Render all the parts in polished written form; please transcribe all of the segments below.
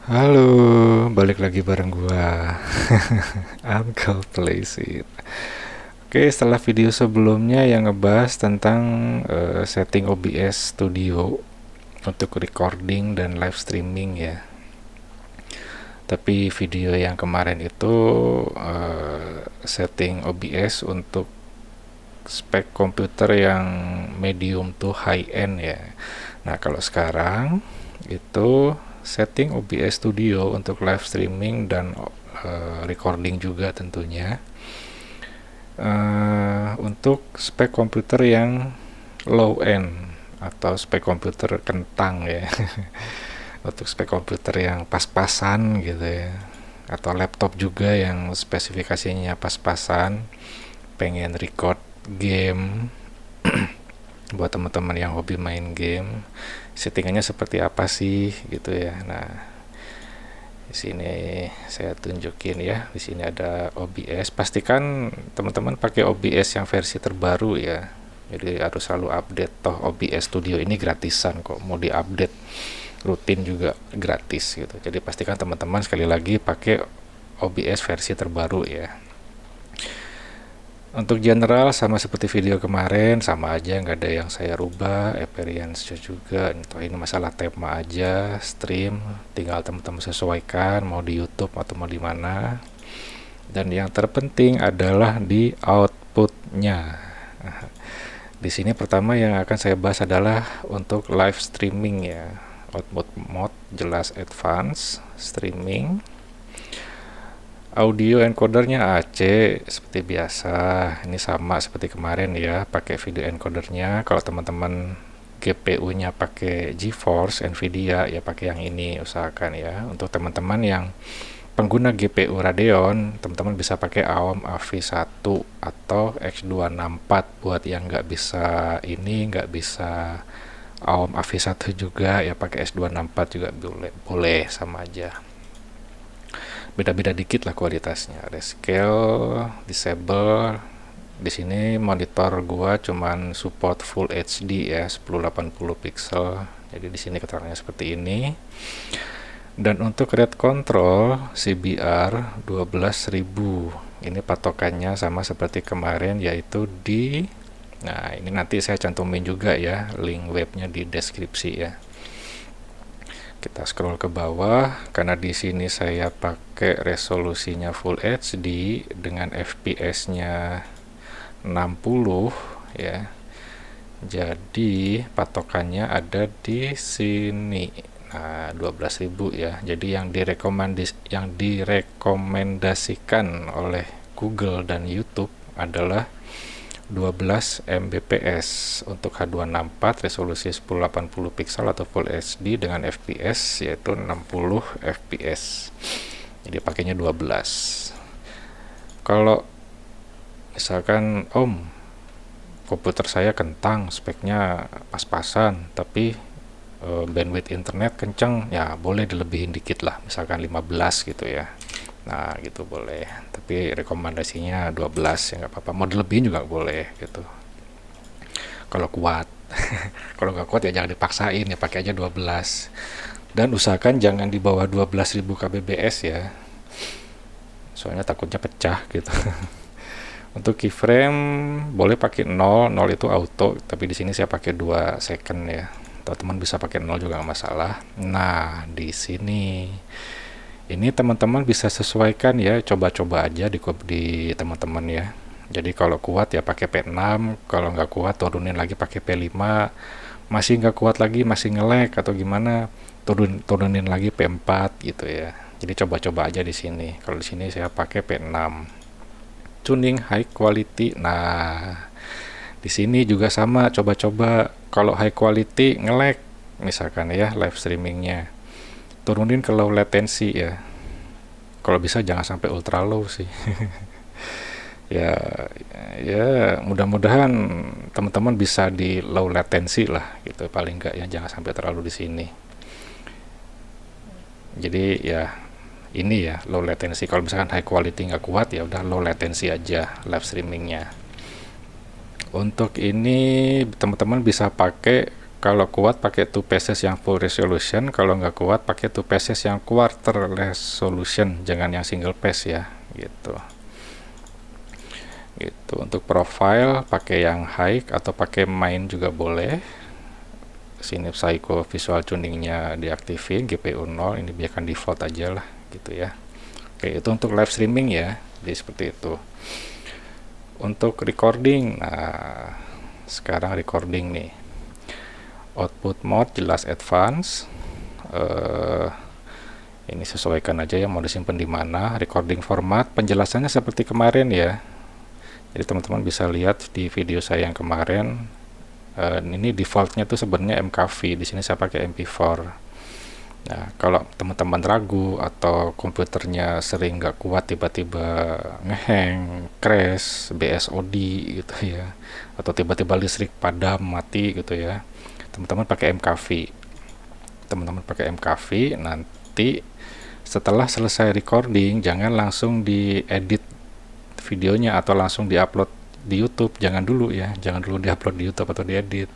Halo, balik lagi bareng gua, Uncle Placid. Oke, setelah video sebelumnya yang ngebahas tentang setting OBS Studio untuk recording dan live streaming ya. Tapi video yang kemarin itu setting OBS untuk spek komputer yang medium to high end ya. Nah, kalau sekarang itu setting OBS Studio untuk live streaming dan recording juga tentunya untuk spek komputer yang low end atau spek komputer kentang ya. Untuk spek komputer yang pas-pasan gitu ya, atau laptop juga yang spesifikasinya pas-pasan, pengen record game buat teman-teman yang hobi main game, settingannya seperti apa sih gitu ya. Nah, di sini saya tunjukin ya. Di sini ada OBS. Pastikan teman-teman pakai OBS yang versi terbaru ya. Jadi harus selalu update. Toh OBS Studio ini gratisan kok. Mau diupdate rutin juga gratis gitu. Jadi pastikan teman-teman sekali lagi pakai OBS versi terbaru ya. Untuk general sama seperti video kemarin, sama aja, nggak ada yang saya rubah. Appearance juga, ini masalah tema aja, stream tinggal teman-teman sesuaikan mau di YouTube atau mau di mana. Dan yang terpenting adalah di outputnya. Di sini pertama yang akan saya bahas adalah untuk live streaming ya. Output mode jelas advance streaming. Audio encodernya AC seperti biasa. Ini sama seperti kemarin ya, pakai video encodernya. Kalau teman-teman GPU-nya pakai GeForce Nvidia ya pakai yang ini usahakan ya. Untuk teman-teman yang pengguna GPU Radeon, teman-teman bisa pakai ARM AV1 atau X264. Buat yang nggak bisa nggak bisa ARM AV1 juga ya pakai S264 juga boleh sama aja. Beda-beda dikit lah kualitasnya. Rescale, disable. Di sini monitor gua cuman support Full HD ya, 1080 pixel. Jadi di sini keterangannya seperti ini. Dan untuk rate control CBR 12.000. Ini patokannya sama seperti kemarin yaitu di ini nanti saya cantumin juga ya link webnya di deskripsi ya. Kita scroll ke bawah karena di sini saya pakai resolusinya Full HD dengan FPS-nya 60 ya. Jadi patokannya ada di sini. Nah, 12.000 ya. Jadi yang direkomendasikan oleh Google dan YouTube adalah 12 Mbps untuk H264 resolusi 1080 pixel atau Full HD dengan FPS yaitu 60 fps. Jadi pakainya 12. Kalau misalkan komputer saya kentang, speknya pas-pasan, tapi bandwidth internet kenceng, ya boleh dilebihin dikit lah, misalkan 15 gitu ya. Nah gitu boleh, tapi rekomendasinya 12 ya nggak apa-apa, mau dilebihin juga boleh gitu kalau kuat. Kalau nggak kuat ya jangan dipaksain ya, pakai aja 12. Dan usahakan jangan di bawah 12.000 kbps ya, soalnya takutnya pecah gitu. Untuk keyframe boleh pakai 0 itu auto, tapi di sini saya pakai 2 second ya. Teman-teman bisa pakai 0 juga nggak masalah. Nah di sini ini teman-teman bisa sesuaikan ya, coba-coba aja di teman-teman ya. Jadi kalau kuat ya pakai P6, kalau nggak kuat turunin lagi pakai P5, masih nggak kuat lagi, masih nge-lag atau gimana, turunin lagi P4 gitu ya. Jadi coba-coba aja di sini. Kalau di sini saya pakai P6. Tuning high quality. Nah, di sini juga sama, coba-coba kalau high quality nge-lag misalkan ya live streamingnya, turunin ke low latency ya. Kalau bisa jangan sampai ultra low sih. ya ya mudah-mudahan teman-teman bisa di low latency lah gitu, paling enggak ya jangan sampai terlalu di sini. Jadi ya ini ya low latency. Kalau misalkan high quality nggak kuat ya udah low latency aja live streamingnya. Untuk ini teman-teman bisa pakai Kalau kuat pakai 2 pieces yang full resolution, kalau nggak kuat pakai 2 pieces yang quarter resolution, jangan yang single piece ya, gitu. Gitu. Untuk profile pakai yang high atau pakai main juga boleh. Sini Psycho visual tuningnya diaktifin, GPU 0, ini biarkan default aja lah, gitu ya. Oke, itu untuk live streaming ya, jadi seperti itu. Untuk recording, nah sekarang recording nih, output mode jelas advance. Ini sesuaikan aja ya mau disimpan di mana. Recording format penjelasannya seperti kemarin ya, jadi teman-teman bisa lihat di video saya yang kemarin. Ini defaultnya tuh sebenarnya MKV, di sini saya pakai MP4. Nah, kalau teman-teman ragu atau komputernya sering nggak kuat, tiba-tiba ngehang, crash, BSOD gitu ya, atau tiba-tiba listrik padam, mati gitu ya, teman-teman pakai MKV. Teman-teman pakai MKV, nanti setelah selesai recording, jangan langsung diedit videonya atau langsung diupload di YouTube, jangan dulu ya, jangan dulu diupload di YouTube atau diedit.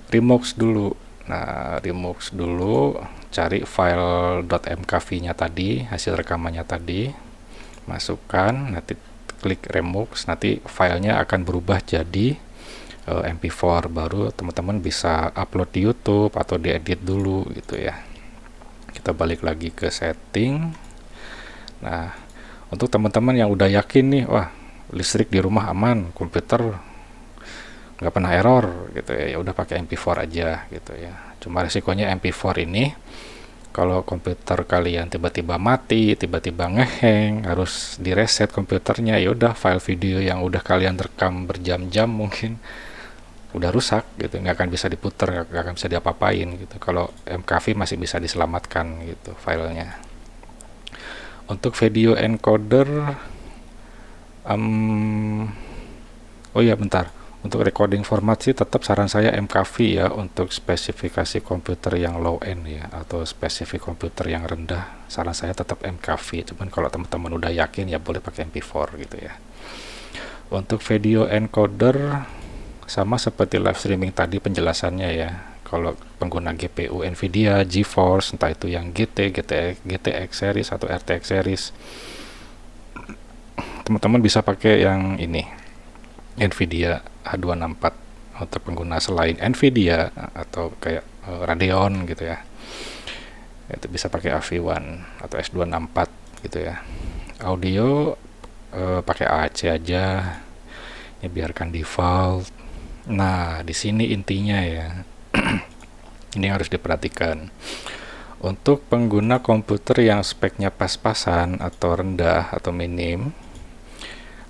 Remux dulu. Nah, remux dulu, cari file .mkv-nya tadi, hasil rekamannya tadi, masukkan, nanti klik remux, nanti filenya akan berubah jadi MP4, baru teman-teman bisa upload di YouTube atau diedit dulu gitu ya. Kita balik lagi ke setting. Nah, untuk teman-teman yang udah yakin nih, wah listrik di rumah aman, komputer nggak pernah error gitu ya, udah pakai MP4 aja gitu ya. Cuma resikonya MP4 ini kalau komputer kalian tiba-tiba mati, tiba-tiba ngehang, harus direset komputernya, ya udah file video yang udah kalian rekam berjam-jam mungkin udah rusak gitu, nggak akan bisa diputer, nggak akan bisa diapa-apain gitu. Kalau MKV masih bisa diselamatkan gitu filenya. Untuk video encoder, oh ya bentar, untuk recording format sih tetap saran saya MKV ya, untuk spesifikasi komputer yang low end ya, atau spesifik komputer yang rendah, saran saya tetap MKV. Cuman kalau teman-teman udah yakin ya boleh pakai MP4 gitu ya. Untuk video encoder sama seperti live streaming tadi penjelasannya ya. Kalau pengguna GPU Nvidia, GeForce, entah itu yang GTX series atau RTX series, teman-teman bisa pakai yang ini, Nvidia H264. Untuk pengguna selain Nvidia atau kayak Radeon gitu ya, itu bisa pakai AV1 atau S264 gitu ya. Audio pakai AC aja, ya biarkan default. Nah, di sini intinya ya. Ini harus diperhatikan. Untuk pengguna komputer yang speknya pas-pasan atau rendah atau minim,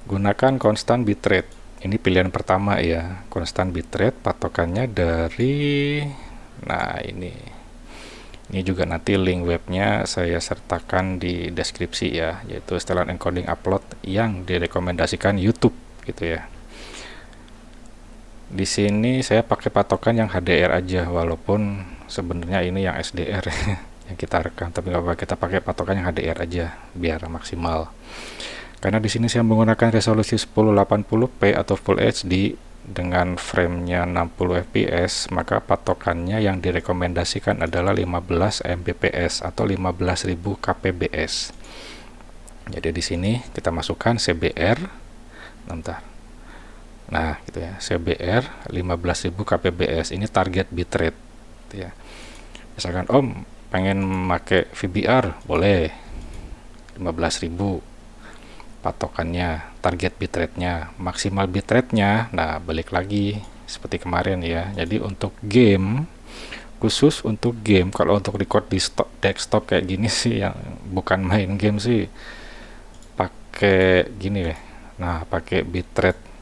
gunakan constant bitrate. Ini pilihan pertama ya, constant bitrate, patokannya dari, nah ini juga nanti link webnya saya sertakan di deskripsi ya, yaitu setelan encoding upload yang direkomendasikan YouTube gitu ya. Di sini saya pakai patokan yang HDR aja, walaupun sebenarnya ini yang SDR yang kita rekam, tapi nggak apa-apa, kita pakai patokan yang HDR aja biar maksimal. Karena di sini saya menggunakan resolusi 1080p atau Full HD dengan framenya 60 fps, maka patokannya yang direkomendasikan adalah 15 mbps atau 15.000 kpbs. Jadi di sini kita masukkan CBR, bentar. Nah, gitu ya, CBR 15.000 kpbs, ini target bitrate gitu ya. Misalkan Om pengen pakai VBR, boleh 15.000 patokannya, target bitrate-nya, maksimal bitrate-nya. Nah, balik lagi seperti kemarin ya. Jadi untuk game, khusus untuk game, kalau untuk record di desktop kayak gini sih, yang bukan main game sih, pakai gini deh. Nah, pakai bitrate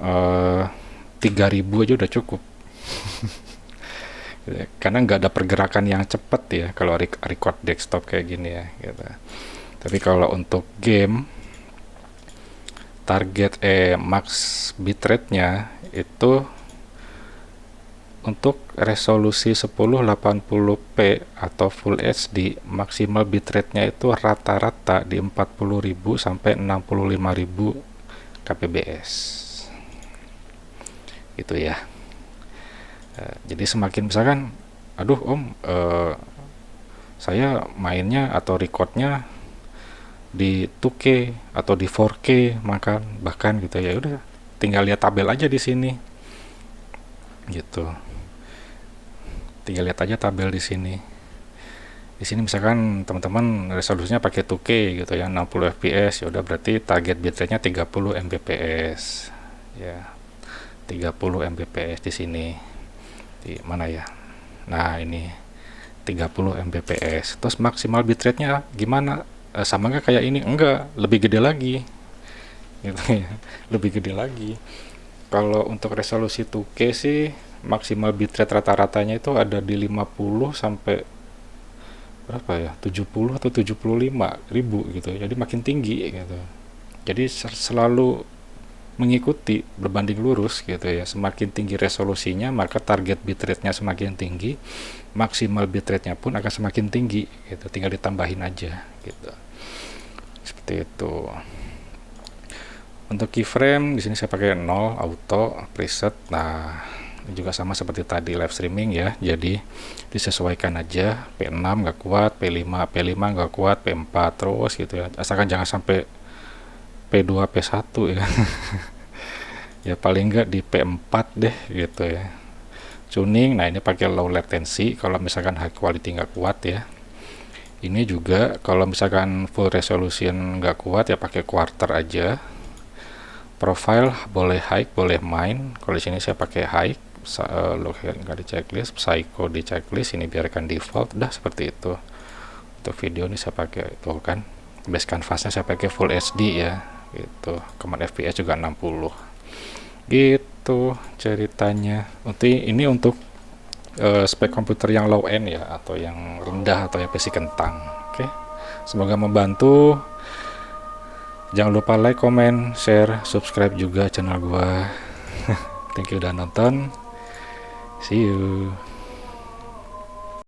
3000 aja udah cukup. Karena nggak ada pergerakan yang cepat ya kalau record desktop kayak gini ya gitu. Tapi kalau untuk game, target max bitrate-nya itu untuk resolusi 1080p atau Full HD, maksimal bitrate-nya itu rata-rata di 40.000 sampai 65.000 kpbs. Gitu ya. Jadi semakin misalkan, aduh om, saya mainnya atau recordnya di 2K atau di 4K bahkan gitu ya, udah tinggal lihat tabel aja di sini gitu, tinggal lihat aja tabel di sini. Di sini misalkan teman-teman resolusinya pakai 2K gitu ya, 60 fps, ya udah berarti target bitrate-nya 30 mbps ya, 30 mbps di sini. Di mana ya, nah ini 30 mbps. Terus maksimal bitrate-nya gimana? Sama nggak kayak ini? Enggak, lebih gede lagi gitu ya, lebih gede lagi. Kalau untuk resolusi 2K sih maksimal bitrate rata-ratanya itu ada di 50 sampai berapa ya, 70 atau 75 ribu gitu, jadi makin tinggi gitu. Jadi selalu mengikuti, berbanding lurus gitu ya, semakin tinggi resolusinya maka target bitrate-nya semakin tinggi, maksimal bitrate-nya pun akan semakin tinggi gitu, tinggal ditambahin aja gitu, seperti itu. Untuk keyframe di sini saya pakai 0 auto preset. Nah, ini juga sama seperti tadi live streaming ya, jadi disesuaikan aja. P6 nggak kuat, P5 nggak kuat, P4 terus gitu ya, asalkan jangan sampai P2 P1 ya. Ya paling nggak di P4 deh gitu ya. Tuning, nah ini pakai low latency kalau misalkan high quality nggak kuat ya. Ini juga kalau misalkan full resolution nggak kuat ya pakai quarter aja. Profile boleh high boleh main, kalau di sini saya pakai high. Location nggak di checklist, psycho di checklist, ini biarkan default, udah seperti itu. Untuk video ini saya pakai itu kan, base canvasnya saya pakai full HD ya gitu, command fps juga 60 gitu ceritanya. Ini untuk spek komputer yang low end ya, atau yang rendah, atau yang PC kentang. Oke, semoga membantu. Jangan lupa like, comment, share, subscribe juga channel gua. Thank you udah nonton. See you.